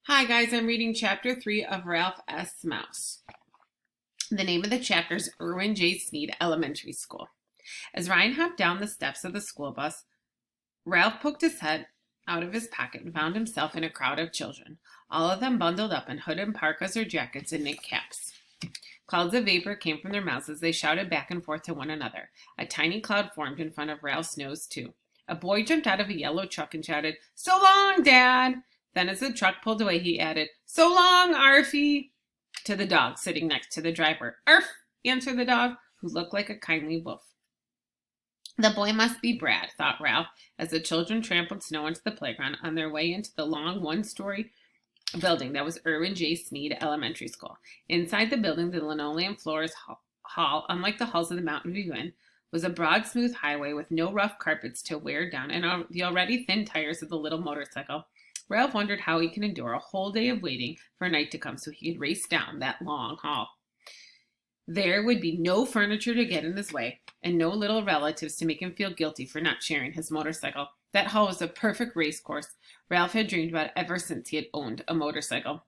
Hi guys, I'm reading chapter 3 of Ralph S. Mouse. The name of the chapter is Irwin J. Sneed Elementary School. As Ryan hopped down the steps of the school bus, Ralph poked his head out of his pocket and found himself in a crowd of children, all of them bundled up in hooded parkas or jackets and knit caps. Clouds of vapor came from their mouths as they shouted back and forth to one another. A tiny cloud formed in front of Ralph's nose, too. A boy jumped out of a yellow truck and shouted, "So long, Dad!" Then as the truck pulled away, he added, "So long, Arfie," to the dog sitting next to the driver. "Arf," answered the dog, who looked like a kindly wolf. The boy must be Brad, thought Ralph, as the children trampled snow into the playground on their way into the long one-story building that was Irwin J. Sneed Elementary School. Inside the building, the linoleum floors hall, unlike the halls of the Mountain View Inn, was a broad, smooth highway with no rough carpets to wear down and the already thin tires of the little motorcycle. Ralph wondered how he could endure a whole day of waiting for night to come so he could race down that long hall. There would be no furniture to get in his way, and no little relatives to make him feel guilty for not sharing his motorcycle. That hall was a perfect race course Ralph had dreamed about ever since he had owned a motorcycle.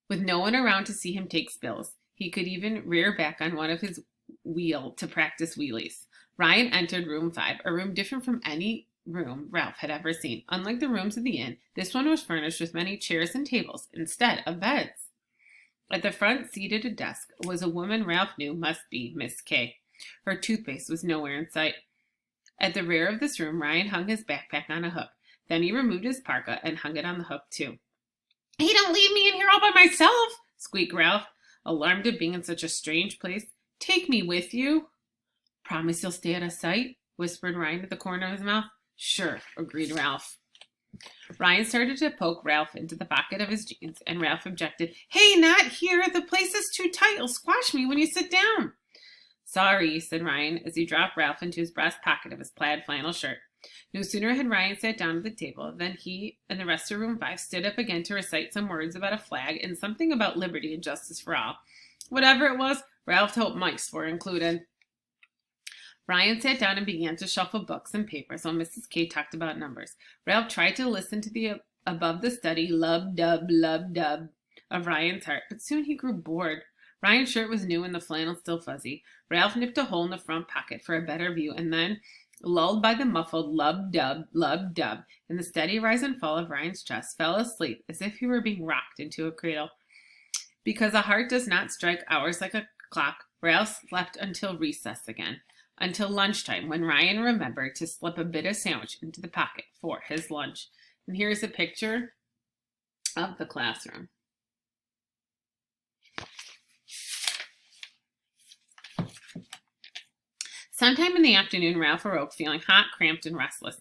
With no one around to see him take spills, he could even rear back on one of his wheel to practice wheelies. Ryan entered room 5, a room different from any room Ralph had ever seen. Unlike the rooms of the inn, this one was furnished with many chairs and tables instead of beds. At the front, seated at a desk, was a woman Ralph knew must be Miss Kay. Her toothpaste was nowhere in sight. At the rear of this room, Ryan hung his backpack on a hook. Then he removed his parka and hung it on the hook, too. "Hey, don't leave me in here all by myself," squeaked Ralph, alarmed at being in such a strange place. "Take me with you." "Promise you'll stay out of sight?" whispered Ryan at the corner of his mouth. "Sure," agreed Ralph. Ryan started to poke Ralph into the pocket of his jeans, and Ralph objected. "Hey, not here! The place is too tight. You'll squash me when you sit down." "Sorry," said Ryan, as he dropped Ralph into his breast pocket of his plaid flannel shirt. No sooner had Ryan sat down at the table than he and the rest of room 5 stood up again to recite some words about a flag and something about liberty and justice for all. Whatever it was, Ralph hoped mice were included. Ryan sat down and began to shuffle books and papers while Mrs. K talked about numbers. Ralph tried to listen to the above the study lub-dub of Ryan's heart, but soon he grew bored. Ryan's shirt was new and the flannel still fuzzy. Ralph nipped a hole in the front pocket for a better view, and then, lulled by the muffled lub-dub and the steady rise and fall of Ryan's chest, fell asleep as if he were being rocked into a cradle. Because a heart does not strike hours like a clock, Ralph slept until recess again. Until lunchtime, when Ryan remembered to slip a bit of sandwich into the pocket for his lunch. And here's a picture of the classroom. Sometime in the afternoon, Ralph awoke feeling hot, cramped, and restless.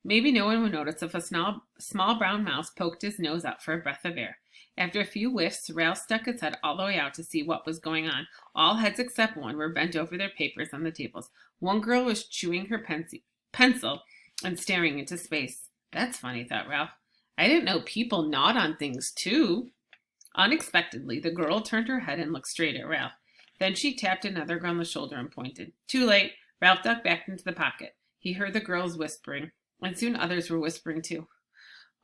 Maybe no one would notice if a small brown mouse poked his nose out for a breath of air. After a few whiffs, Ralph stuck his head all the way out to see what was going on. All heads except one were bent over their papers on the tables. One girl was chewing her pencil and staring into space. "That's funny," thought Ralph. "I didn't know people gnawed on things, too." Unexpectedly, the girl turned her head and looked straight at Ralph. Then she tapped another girl on the shoulder and pointed. Too late. Ralph ducked back into the pocket. He heard the girls whispering, and soon others were whispering, too.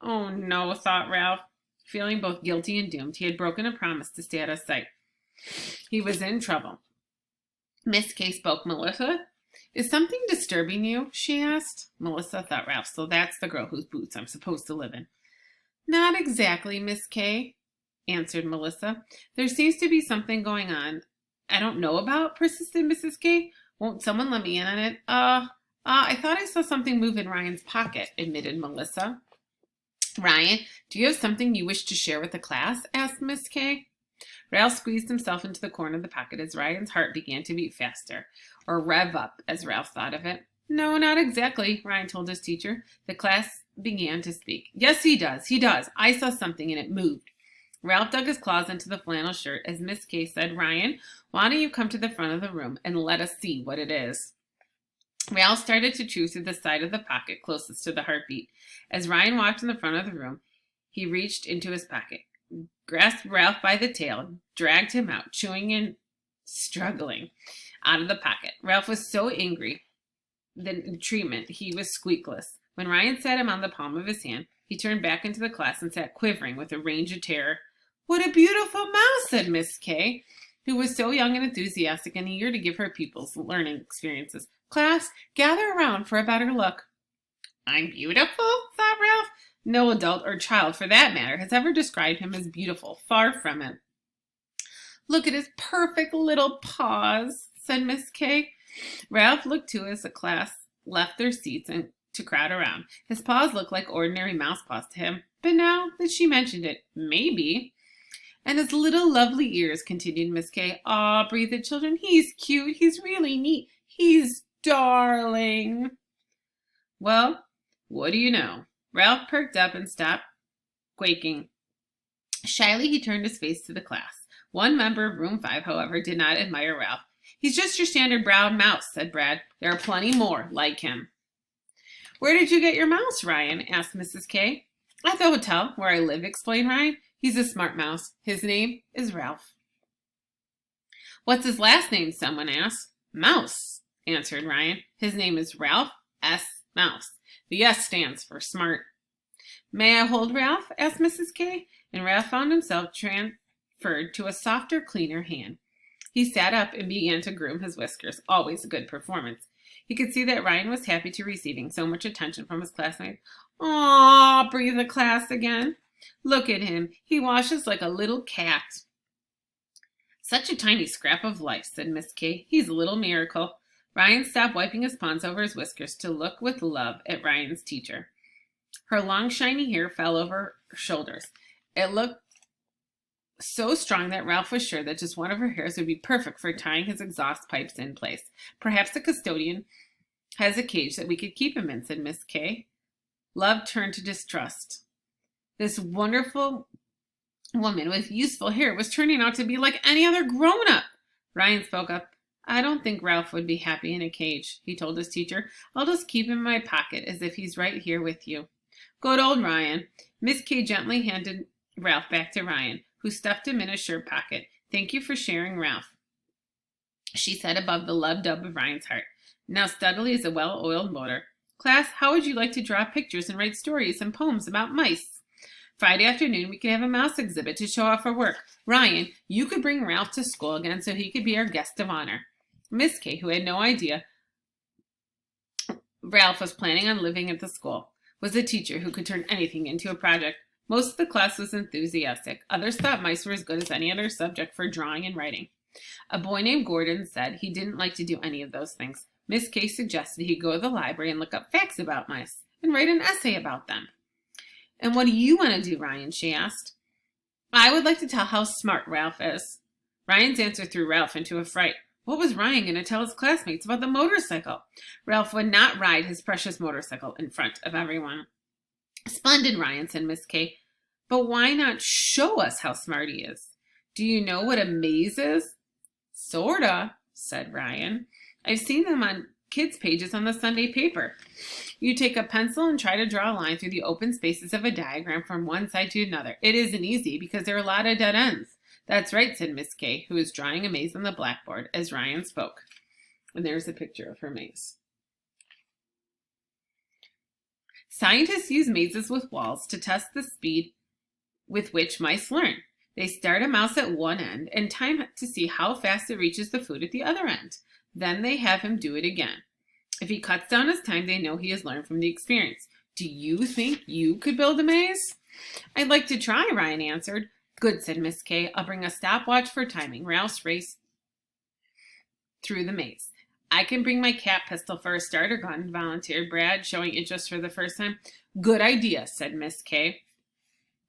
"Oh, no," thought Ralph. Feeling both guilty and doomed, he had broken a promise to stay out of sight. He was in trouble. Miss Kay spoke. "Melissa, is something disturbing you?" she asked. Melissa, thought Ralph, so that's the girl whose boots I'm supposed to live in. "Not exactly, Miss Kay," answered Melissa. "There seems to be something going on I don't know about," persisted Mrs. Kay. "Won't someone let me in on it?" I thought I saw something move in Ryan's pocket," admitted Melissa. "Ryan, do you have something you wish to share with the class?" asked Miss Kay. Ralph squeezed himself into the corner of the pocket as Ryan's heart began to beat faster, or rev up, as Ralph thought of it. "No, not exactly," Ryan told his teacher. The class began to speak. "Yes, he does. I saw something and it moved." Ralph dug his claws into the flannel shirt as Miss Kay said, "Ryan, why don't you come to the front of the room and let us see what it is?" Ralph started to chew through the side of the pocket closest to the heartbeat. As Ryan walked in the front of the room, he reached into his pocket, grasped Ralph by the tail, dragged him out, chewing and struggling out of the pocket. Ralph was so angry at the treatment he was squeakless. When Ryan sat him on the palm of his hand, He turned back into the class and sat quivering with a range of terror. "What a beautiful mouse," said Miss K, who was so young and enthusiastic and eager to give her pupils learning experiences. "Class, gather around for a better look." "I'm beautiful?" thought Ralph. No adult or child, for that matter, has ever described him as beautiful. Far from it. "Look at his perfect little paws," said Miss K. Ralph looked too as the class left their seats and to crowd around. His paws looked like ordinary mouse paws to him, but now that she mentioned it, maybe. "And his little lovely ears," continued Miss K. "Aw," breathed the children. "He's cute. He's really neat. He's darling." Well, what do you know? Ralph perked up and stopped quaking. Shyly, he turned his face to the class. One member of room 5, however, did not admire Ralph. "He's just your standard brown mouse," said Brad. "There are plenty more like him." "Where did you get your mouse, Ryan?" asked Mrs. K. "At the hotel where I live," explained Ryan. "He's a smart mouse. His name is Ralph." "What's his last name?" someone asked. "Mouse," answered Ryan. "His name is Ralph S. Mouse. The S stands for smart." "May I hold Ralph?" asked Mrs. K, and Ralph found himself transferred to a softer, cleaner hand. He sat up and began to groom his whiskers, always a good performance. He could see that Ryan was happy to receiving so much attention from his classmates. "Aw," breathed the class again. "Look at him. He washes like a little cat." "Such a tiny scrap of life," said Miss K. "He's a little miracle." Ryan stopped wiping his paws over his whiskers to look with love at Ryan's teacher. Her long, shiny hair fell over her shoulders. It looked so strong that Ralph was sure that just one of her hairs would be perfect for tying his exhaust pipes in place. "Perhaps the custodian has a cage that we could keep him in," said Miss K. Love turned to distrust. This wonderful woman with useful hair was turning out to be like any other grown-up. Ryan spoke up. "I don't think Ralph would be happy in a cage," he told his teacher. "I'll just keep him in my pocket as if he's right here with you." "Good old Ryan." Miss K gently handed Ralph back to Ryan, who stuffed him in his shirt pocket. "Thank you for sharing, Ralph," she said above the love-dub of Ryan's heart. Now steadily as a well-oiled motor. "Class, how would you like to draw pictures and write stories and poems about mice? Friday afternoon, we could have a mouse exhibit to show off our work. Ryan, you could bring Ralph to school again so he could be our guest of honor." Miss K, who had no idea Ralph was planning on living at the school, was a teacher who could turn anything into a project. Most of the class was enthusiastic. Others thought mice were as good as any other subject for drawing and writing. A boy named Gordon said he didn't like to do any of those things. Miss K suggested he go to the library and look up facts about mice and write an essay about them. "And what do you want to do, Ryan?" she asked. "I would like to tell how smart Ralph is." Ryan's answer threw Ralph into a fright. What was Ryan going to tell his classmates about the motorcycle? Ralph would not ride his precious motorcycle in front of everyone. "Splendid, Ryan," said Miss K. "But why not show us how smart he is? Do you know what a maze is?" "Sorta," said Ryan. "I've seen them on kids' pages on the Sunday paper. You take a pencil and try to draw a line through the open spaces of a diagram from one side to another. It isn't easy because there are a lot of dead ends." "That's right," said Miss K, who was drawing a maze on the blackboard as Ryan spoke. And there's a picture of her maze. Scientists use mazes with walls to test the speed with which mice learn. They start a mouse at one end and time to see how fast it reaches the food at the other end. Then they have him do it again. If he cuts down his time, they know he has learned from the experience. Do you think you could build a maze? "I'd like to try," Ryan answered. "Good," said Miss K. "I'll bring a stopwatch for timing." Ralph raced through the maze. "I can bring my cat pistol for a starter gun," volunteered Brad, showing interest for the first time. "Good idea," said Miss K.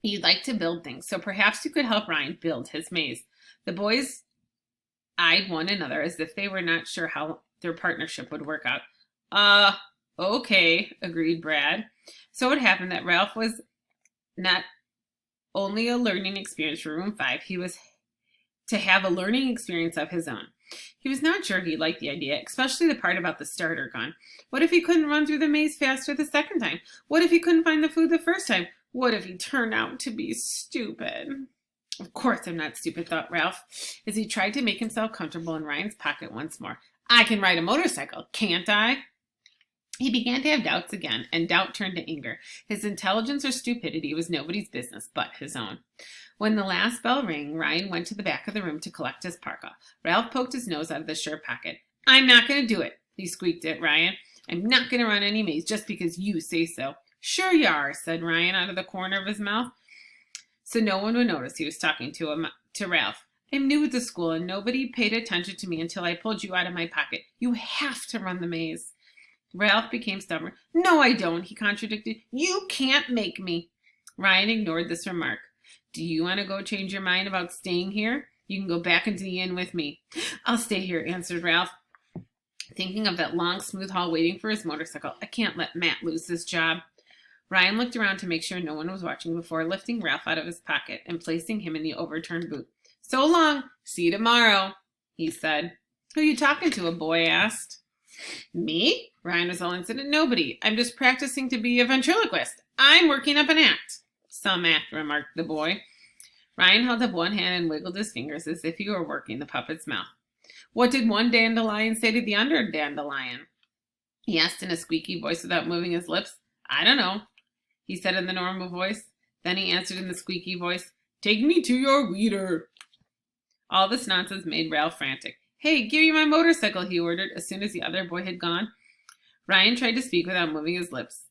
"You'd like to build things, so perhaps you could help Ryan build his maze." The boys eyed one another as if they were not sure how their partnership would work out. Okay," agreed Brad. So it happened that Ralph was not only a learning experience for room 5, he was to have a learning experience of his own. He was not sure he liked the idea, especially the part about the starter gun. What if he couldn't run through the maze faster the second time? What if he couldn't find the food the first time? What if he turned out to be stupid? "Of course I'm not stupid," thought Ralph, as he tried to make himself comfortable in Ryan's pocket once more. "I can ride a motorcycle, can't I?" He began to have doubts again, and doubt turned to anger. His intelligence or stupidity was nobody's business but his own. When the last bell rang, Ryan went to the back of the room to collect his parka. Ralph poked his nose out of the shirt pocket. "I'm not going to do it," he squeaked at Ryan. "I'm not going to run any maze just because you say so." "Sure you are," said Ryan out of the corner of his mouth, so no one would notice he was talking to Ralph. "I'm new at the school, and nobody paid attention to me until I pulled you out of my pocket. You have to run the maze." Ralph became stubborn. "No, I don't," he contradicted. "You can't make me." Ryan ignored this remark. "Do you want to go change your mind about staying here? You can go back into the inn with me." "I'll stay here," answered Ralph, thinking of that long, smooth hall waiting for his motorcycle. "I can't let Matt lose this job." Ryan looked around to make sure no one was watching before lifting Ralph out of his pocket and placing him in the overturned boot. "So long. See you tomorrow," he said. "Who you talking to?" a boy asked. "Me?" Ryan was all instant. "Nobody. I'm just practicing to be a ventriloquist. I'm working up an act." "Some act," remarked the boy. Ryan held up one hand and wiggled his fingers as if he were working the puppet's mouth. "What did one dandelion say to the other dandelion?" he asked in a squeaky voice without moving his lips. "I don't know," he said in the normal voice. Then he answered in the squeaky voice, "Take me to your leader." All this nonsense made Ralph frantic. "Hey, give me my motorcycle," he ordered as soon as the other boy had gone. Ryan tried to speak without moving his lips.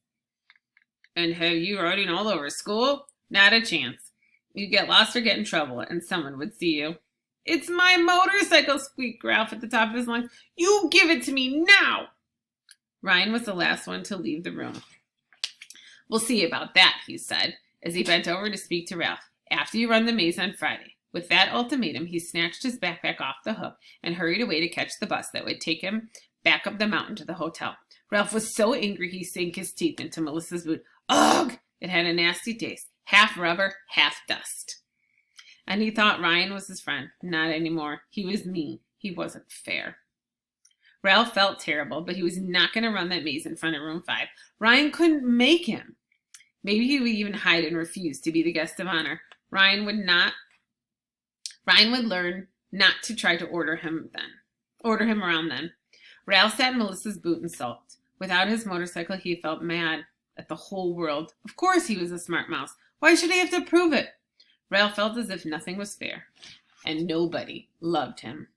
"And have you riding all over school?" "Not a chance. You'd get lost or get in trouble, and someone would see you." "It's my motorcycle," squeaked Ralph at the top of his lungs. "You give it to me now." Ryan was the last one to leave the room. "We'll see about that," he said, as he bent over to speak to Ralph. "After you run the maze on Friday." With that ultimatum, he snatched his backpack off the hook and hurried away to catch the bus that would take him back up the mountain to the hotel. Ralph was so angry he sank his teeth into Melissa's boot. Ugh! It had a nasty taste. Half rubber, half dust. And he thought Ryan was his friend. Not anymore. He was mean. He wasn't fair. Ralph felt terrible, but he was not going to run that maze in front of room 5. Ryan couldn't make him. Maybe he would even hide and refuse to be the guest of honor. Ryan would learn not to try to order him around then. Ralph sat in Melissa's boot and sulked. Without his motorcycle, he felt mad at the whole world. Of course he was a smart mouse. Why should he have to prove it? Ralph felt as if nothing was fair, and nobody loved him.